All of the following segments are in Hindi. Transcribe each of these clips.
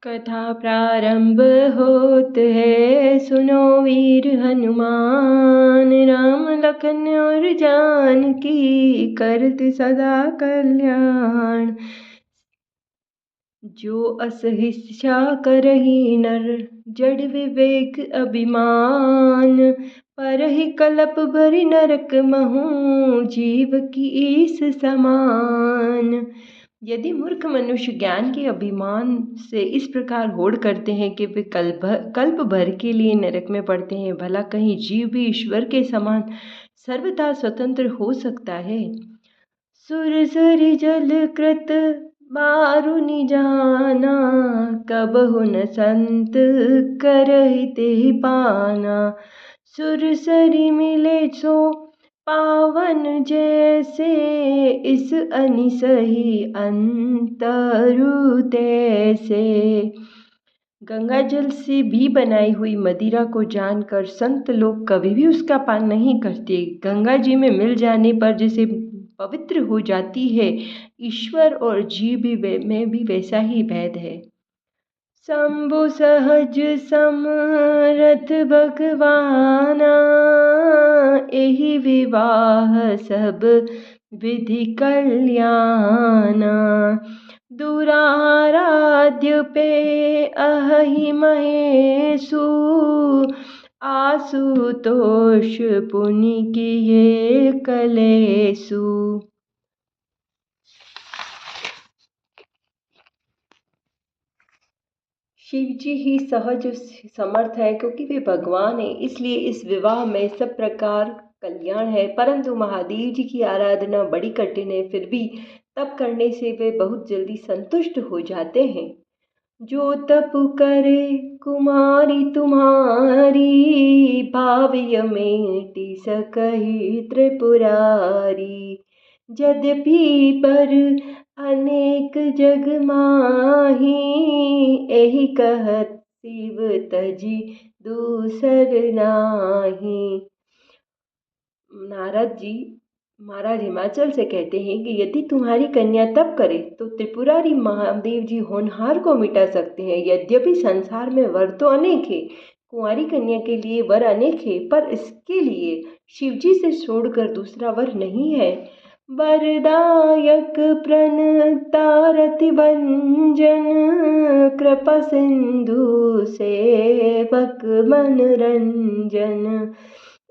कथा प्रारंभ होत है, सुनो वीर हनुमान। राम लखन और जानकी करत सदा कल्याण। जो असहिष्ठा करही नर, जड़ विवेक अभिमान। परहि कलप भरि नरक महु, जीव की ईस समान। यदि मूर्ख मनुष्य ज्ञान के अभिमान से इस प्रकार होड़ करते हैं कि वे कल्प भर के लिए नरक में पड़ते हैं, भला कहीं जीव भी ईश्वर के समान सर्वथा स्वतंत्र हो सकता है। सुरसरि जल कृत बारुनि जाना, कबहु न संत करहि तेहि पाना। सुरसरि मिले सो पावन जैसे, इस अनिसही अंतरु तैसे। गंगा जल से भी बनाई हुई मदिरा को जानकर संत लोग कभी भी उसका पान नहीं करते। गंगा जी में मिल जाने पर जैसे पवित्र हो जाती है, ईश्वर और जीव में भी वैसा ही भेद है। शंभु सहज समरथ भगवाना, एहि विवाह सब विधि कल्याणा। दुराराध्य पे अहि महेशु, आशुतोष पुनि किए कलेसु। शिव जी ही सहज समर्थ है, क्योंकि वे भगवान हैं, इसलिए इस विवाह में सब प्रकार कल्याण है। परंतु महादेव जी की आराधना बड़ी कठिन है, फिर भी तप करने से वे बहुत जल्दी संतुष्ट हो जाते हैं। जो तप करे कुमारी तुम्हारी, भाव मेटि सकहि त्रिपुरारी। यद्यपि पर अनेक जग माही, एहि कहत शिव तजी दूसर नाही। नारद जी महाराज हिमाचल से कहते हैं कि यदि तुम्हारी कन्या तप करे तो त्रिपुरारी महादेव जी होनहार को मिटा सकते हैं। यद्यपि संसार में वर तो अनेक है, कुंवारी कन्या के लिए वर अनेक है, पर इसके लिए शिव जी से छोड़कर दूसरा वर नहीं है। वरदायक प्रणतारति भंजन, कृपा सिंधु सेवक मनरंजन।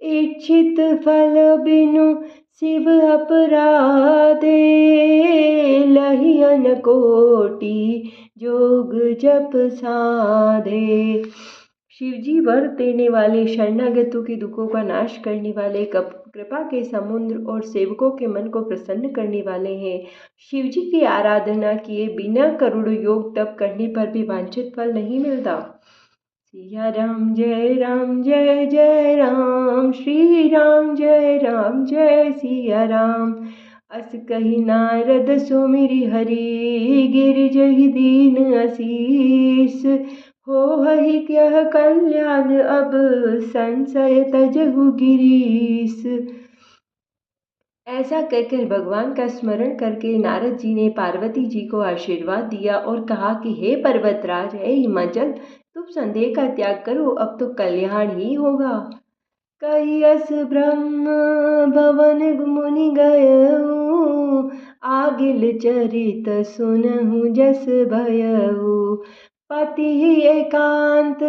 इच्छित फल बिनु शिव अपराधे, लहियन कोटि जोग जप साधे। शिव जी वर देने वाले, शरणागतों के दुखों का नाश करने वाले, कृपा के समुद्र और सेवकों के मन को प्रसन्न करने वाले हैं। शिव जी की आराधना किए बिना करोड़ों योग तप करने पर भी वांछित फल नहीं मिलता। सिया राम जय जय राम, श्री राम जय सिया राम। अस कही नारद सुमिरि हरि, गिरिजहि दीन असीस। होहि क्या कल्याण अब संशय तजहु गिरीश। ऐसा कहकर भगवान का स्मरण करके नारद जी ने पार्वती जी को आशीर्वाद दिया और कहा कि हे पर्वतराज, हे हिमाचल, तुम संदेह का त्याग करो, अब तो कल्याण ही होगा। कैयस ब्रह्म भवन मुनि गयऊ, आगिल चरित सुनहु जस भयऊ। पति एकांत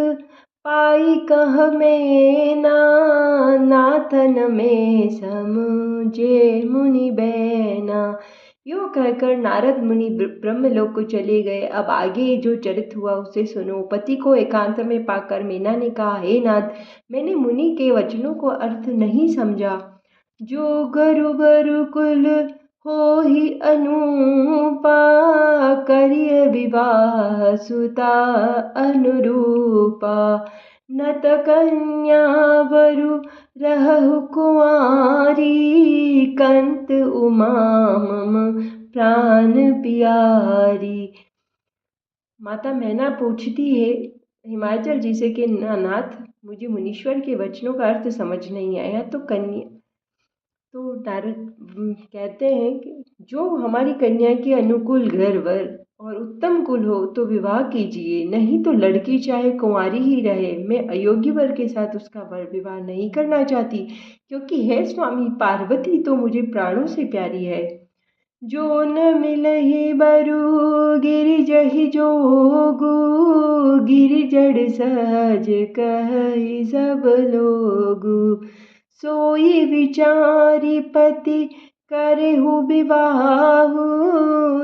पाई कह में नाथन में समझे मुनि बैना। यूँ कहकर नारद मुनि ब्रह्मलोक को चले गए। अब आगे जो चरित हुआ उसे सुनो। पति को एकांत में पाकर मीना ने कहा, हे नाथ, मैंने मुनि के वचनों को अर्थ नहीं समझा। जो गरु कुल हो ही अनुपा, करिय विवाह सुता अनुरूपा। नत कन्या वरु रहु कुंवारी, कंत उमा मम प्राण प्यारी। माता मैना पूछती है हिमाचल जी से कि नाथ, मुझे मुनीश्वर के वचनों का अर्थ समझ नहीं आया, तो नारद कहते हैं कि जो हमारी कन्या के अनुकूल घर वर और उत्तम कुल हो तो विवाह कीजिए, नहीं तो लड़की चाहे कुंवारी ही रहे। मैं अयोग्य वर के साथ उसका विवाह नहीं करना चाहती, क्योंकि है स्वामी, पार्वती तो मुझे प्राणों से प्यारी है। जो न मिलहि बरु गिरिजहि जोगु, गिरि जड़ सहज कहि सब लोगु। सोई विचारी पति करहु विवाहु,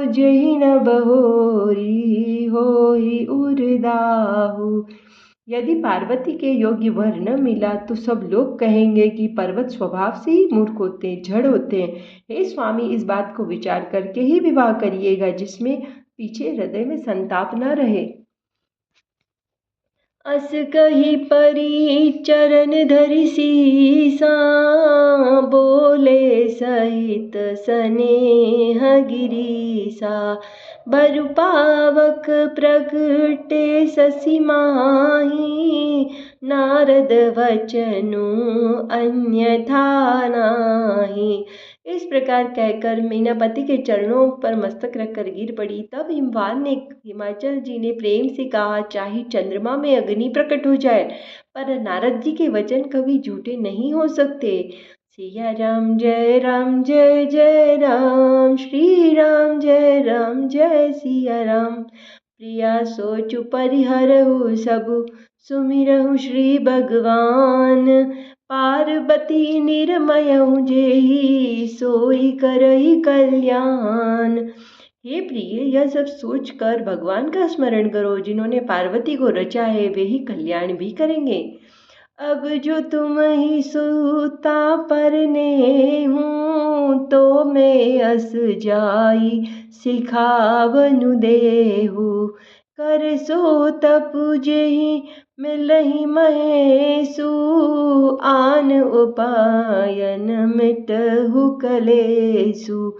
जहि न बहोरी होई उरदाहु। यदि पार्वती के योग्य वर न मिला तो सब लोग कहेंगे कि पर्वत स्वभाव से ही मूर्ख होते हैं, जड़ होते हैं। हे स्वामी, इस बात को विचार करके ही विवाह करिएगा, जिसमें पीछे हृदय में संताप न रहे। अस कही परी चरण धरि सीसा, बोले सहित स्नेह गिरीसा। बरु पावक प्रगटे शशि माही, नारद वचनु अन्यथा नाही। इस प्रकार कहकर मीनापति के चरणों पर मस्तक रखकर गिर पड़ी। तब हिमाचल जी ने प्रेम से कहा, चाहे चंद्रमा में अग्नि प्रकट हो जाए, पर नारद जी के वचन कभी झूठे नहीं हो सकते। सिया राम जय जय राम, श्री राम जय सिया राम। प्रिया सोचु परिहरहु सबु, सुमिरहु श्री भगवान। पार्वती निर्मयहु जेहि, सोई करहि कल्याण। हे प्रिय, यह सब सोचकर भगवान का स्मरण करो, जिन्होंने पार्वती को रचा है वे ही कल्याण भी करेंगे। अब जो तुम ही सूता परने हूँ, तो मैं अस जाई सिखावनु देहु। कर सो तपु जेहि मिलहि महेशु, आन उपायन मिटहु कलेशु।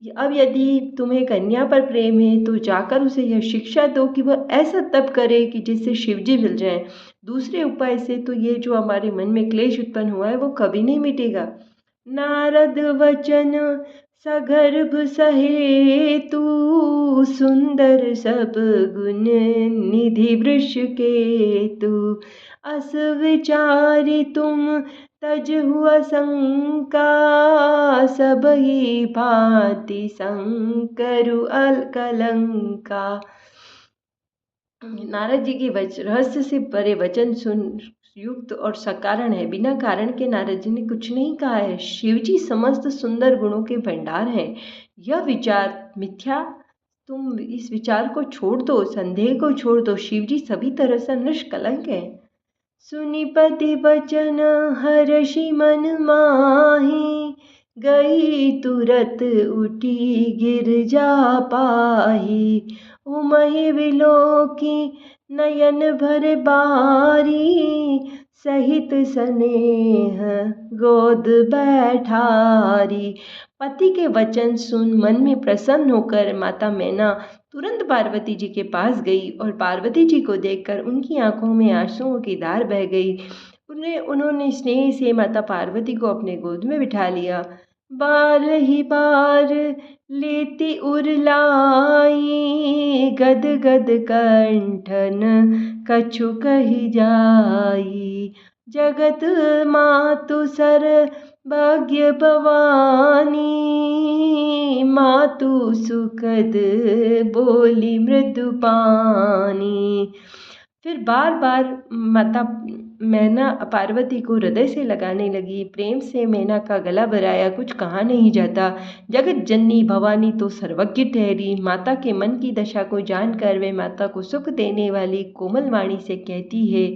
अब यदि तुम्हें कन्या पर प्रेम है तो जाकर उसे यह शिक्षा दो कि वह ऐसा तप करे कि जिससे शिवजी मिल जाएं। दूसरे उपाय से तो ये जो हमारे मन में क्लेश उत्पन्न हुआ है वो कभी नहीं मिटेगा। नारद वचन सगर्भ सहेतु, सुंदर सब गुण निधि वृष केतु। अस विचारी तुम तजहु आशंका, सबहि भांति शंकरु अलकलंका। नारद जी के रहस्य से भरे वचन सुन युक्त और सकारण है। बिना कारण के नारद जी ने कुछ नहीं कहा है। शिव जी समस्त सुंदर गुणों के भंडार हैं। यह विचार मिथ्या, तुम इस विचार को छोड़ दो, संदेह को छोड़ दो। शिव जी सभी तरह से निष्कलंक है। सुनि पति वचन हर्षि मन माही, गई तुरत उठी गिरजा पाही। उमहि विलोकी नयन भर बारी, सहित स्नेह गोद बैठारी। पति के वचन सुन मन में प्रसन्न होकर माता मैना तुरंत पार्वती जी के पास गई और पार्वती जी को देखकर उनकी आंखों में आंसुओं की धार बह गई। उन्होंने स्नेह से माता पार्वती को अपने गोद में बिठा लिया। बार ही बार लेती उरलाई, गद गद कंठन कछु कही जाई। जगत मातु सर भाग्य भवानी, मातु सुखद बोली मृदु पानी। फिर बार बार माता मैना पार्वती को हृदय से लगाने लगी। प्रेम से मैना का गला भराया, कुछ कहा नहीं जाता। जगत जननी भवानी तो सर्वज्ञ ठहरी। माता के मन की दशा को जानकर वे माता को सुख देने वाली कोमल वाणी से कहती है,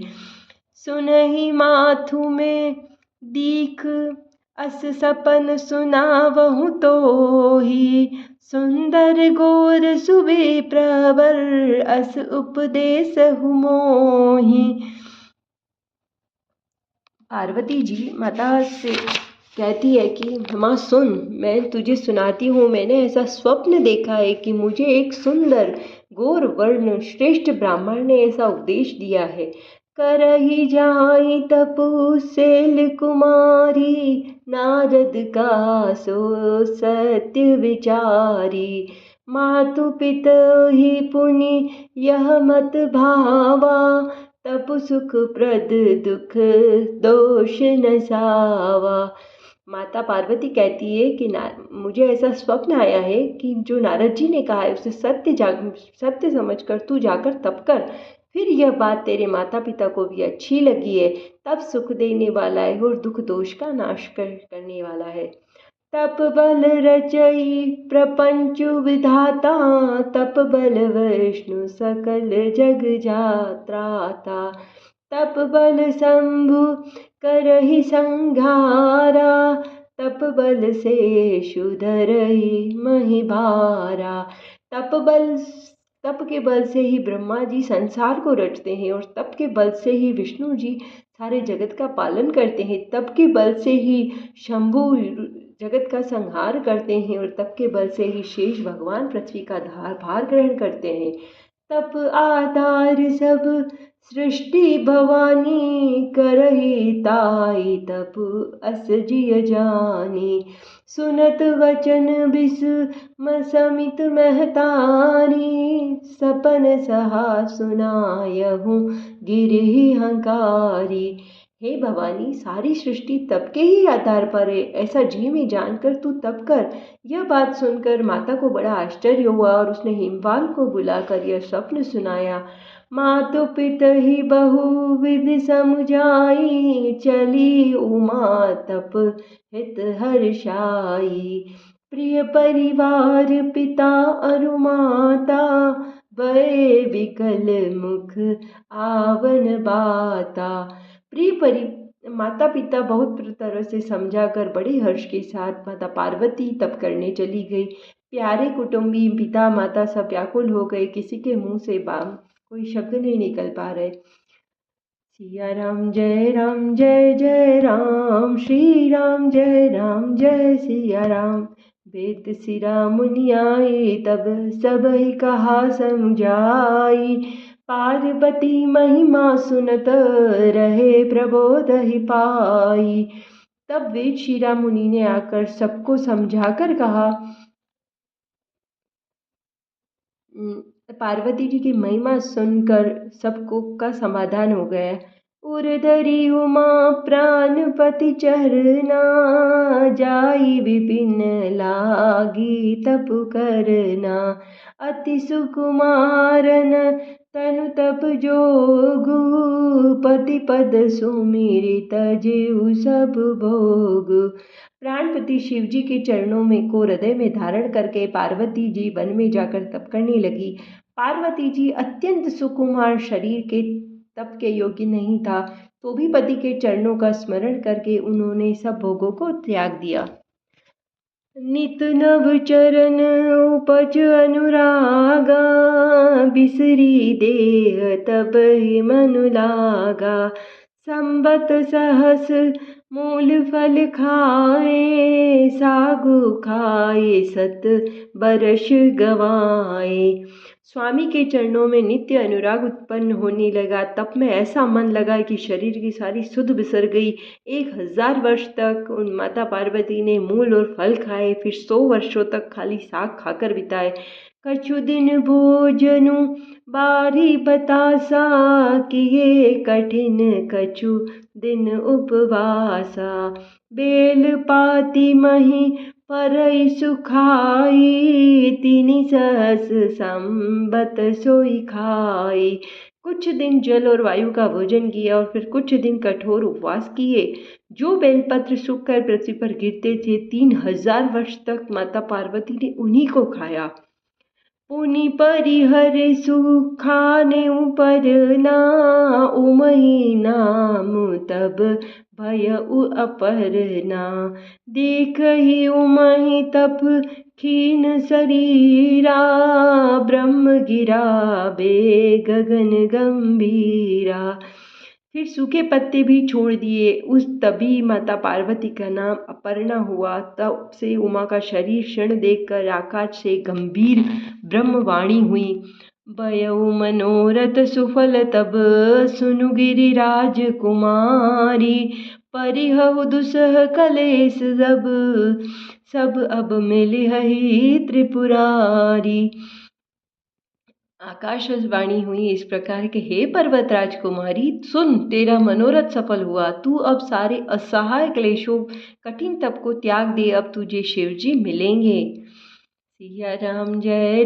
सुनहि माथु में दीख, अस सपन सुनावहु तोहि। सुंदर गोर सुबे प्रवर, अस उपदेसहु मोहि। पार्वती जी माता से कहती है कि माँ सुन, मैं तुझे सुनाती हूँ। मैंने ऐसा स्वप्न देखा है कि मुझे एक सुंदर गोर वर्ण श्रेष्ठ ब्राह्मण ने ऐसा उपदेश दिया है। करहि जाई तपु शैल कुमारी, नारद का सो सत्य विचारी। मातु पिता ही पुनि यह मत भावा, तप सुख प्रद दुख दोष न सावा। माता पार्वती कहती है कि मुझे ऐसा स्वप्न आया है कि जो नारद जी ने कहा है उसे सत्य समझकर तू जाकर तप कर, फिर यह बात तेरे माता पिता को भी अच्छी लगी है। तप सुख देने वाला है और दुख दोष का नाश करने वाला है। तप बल रचई प्रपंच विधाता, तप बल विष्णु सकल जग जात्राता। तप बल शंभु करहि संघारा, तप बल से शुधरहि महिभारा। तप के बल से ही ब्रह्मा जी संसार को रचते हैं और तप के बल से ही विष्णु जी सारे जगत का पालन करते हैं। तप के बल से ही शंभु जगत का संहार करते हैं और तप के बल से ही शेष भगवान पृथ्वी का भार ग्रहण करते हैं। तप आधार सब सृष्टि भवानी, करहि ताई तप अस जिय जानी। सुनत वचन बिस्म समित महतारी, सपन सहा सुनायहूँ गिरहि हंकारी। हे भवानी, सारी सृष्टि तप के ही आधार पर है, ऐसा जी में जानकर तू तप कर। यह बात सुनकर माता को बड़ा आश्चर्य हुआ और उसने हिमवाल को बुलाकर यह स्वप्न सुनाया। मातु पिता ही बहुविधि समुझाई, चली उमा तप हित हर्षाई। प्रिय परिवार पिता अरु माता, भय विकल मुख आवन बाता। माता पिता बहुत तरह से समझाकर बड़े हर्ष के साथ माता पार्वती तप करने चली गई। प्यारे कुटुंबी पिता माता सब व्याकुल हो गए, किसी के मुंह से कोई शब्द नहीं निकल पा रहे। सिया राम जय जय राम, श्री राम जय सिया राम। वेद सिरा मुनि आए, तब सब ही कहा समझाई। पार्वती महिमा सुनत रहे, प्रबोध ही पाई। तब वेद शिरा मुनि ने आकर सबको समझाकर कहा, पार्वती जी की महिमा सुनकर सबको का समाधान हो गया। उर्धरी उमा प्राणपति चरना, जाई विपिन लागी तप करना। अति सुकुमारन तनु तप जोगु, पति पद सुमिरित जेउ सब भोग। प्राणपति शिवजी के चरणों में को हृदय में धारण करके पार्वती जी वन में जाकर तप करने लगी। पार्वती जी अत्यंत सुकुमार शरीर के तप के योग्य नहीं था, तो भी पति के चरणों का स्मरण करके उन्होंने सब भोगों को त्याग दिया। नित नव चरण उपज अनुरागा, बिसरी देह तब ही मनु लागा। संबत सहस मूल फल खाए, सागु खाए सत बरस गवाए। स्वामी के चरणों में नित्य अनुराग उत्पन्न होने लगा। तप में ऐसा मन लगा कि शरीर की सारी सुध बिसर गई। 1000 वर्ष तक उन माता पार्वती ने मूल और फल खाए, फिर 100 वर्षों तक खाली साग खाकर बिताए। कछु दिन भोजनु बारी बतासा, किए कठिन कछु दिन उपवासा। बेल पाती मही परई सुखाई, तिनि सहस संबत सोई खाई। कुछ दिन जल और वायु का भोजन किया और फिर कुछ दिन कठोर उपवास किए। जो बेलपत्र सूखकर पृथ्वी पर गिरते थे, 3000 वर्ष तक माता पार्वती ने उन्हीं को खाया। पुनि परिहर सुखाने उपरना, उमई नाम तब भय अपरना। देख ही उमई तप खीन शरीरा, ब्रह्म गिरा बे गगन गंभीरा। फिर सूखे पत्ते भी छोड़ दिए। तभी माता पार्वती का नाम अपर्णा हुआ। तब से उमा का शरीर क्षण देखकर आकाश से गंभीर ब्रह्मवाणी हुई। भयउ मनोरथ सुफल तब, सुनु गिरिराज कुमारी। परिहउ दुसह कलेस सब अब मिलिहहि त्रिपुरारी। आकाशवाणी हुई इस प्रकार के, हे पर्वत राजकुमारी, सुन, तेरा मनोरथ सफल हुआ। तू अब सारे असहाय क्लेशों, कठिन तप को त्याग दे। अब तुझे शिवजी मिलेंगे। सिया राम जय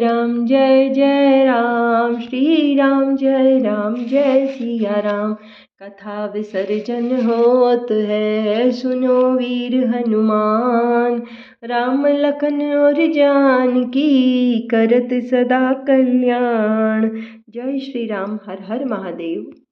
जय राम, श्री राम जय सिया राम। कथा विसर्जन होत है, सुनो वीर हनुमान। राम लखन और जानकी, करत सदा कल्याण। जय श्री राम। हर हर महादेव।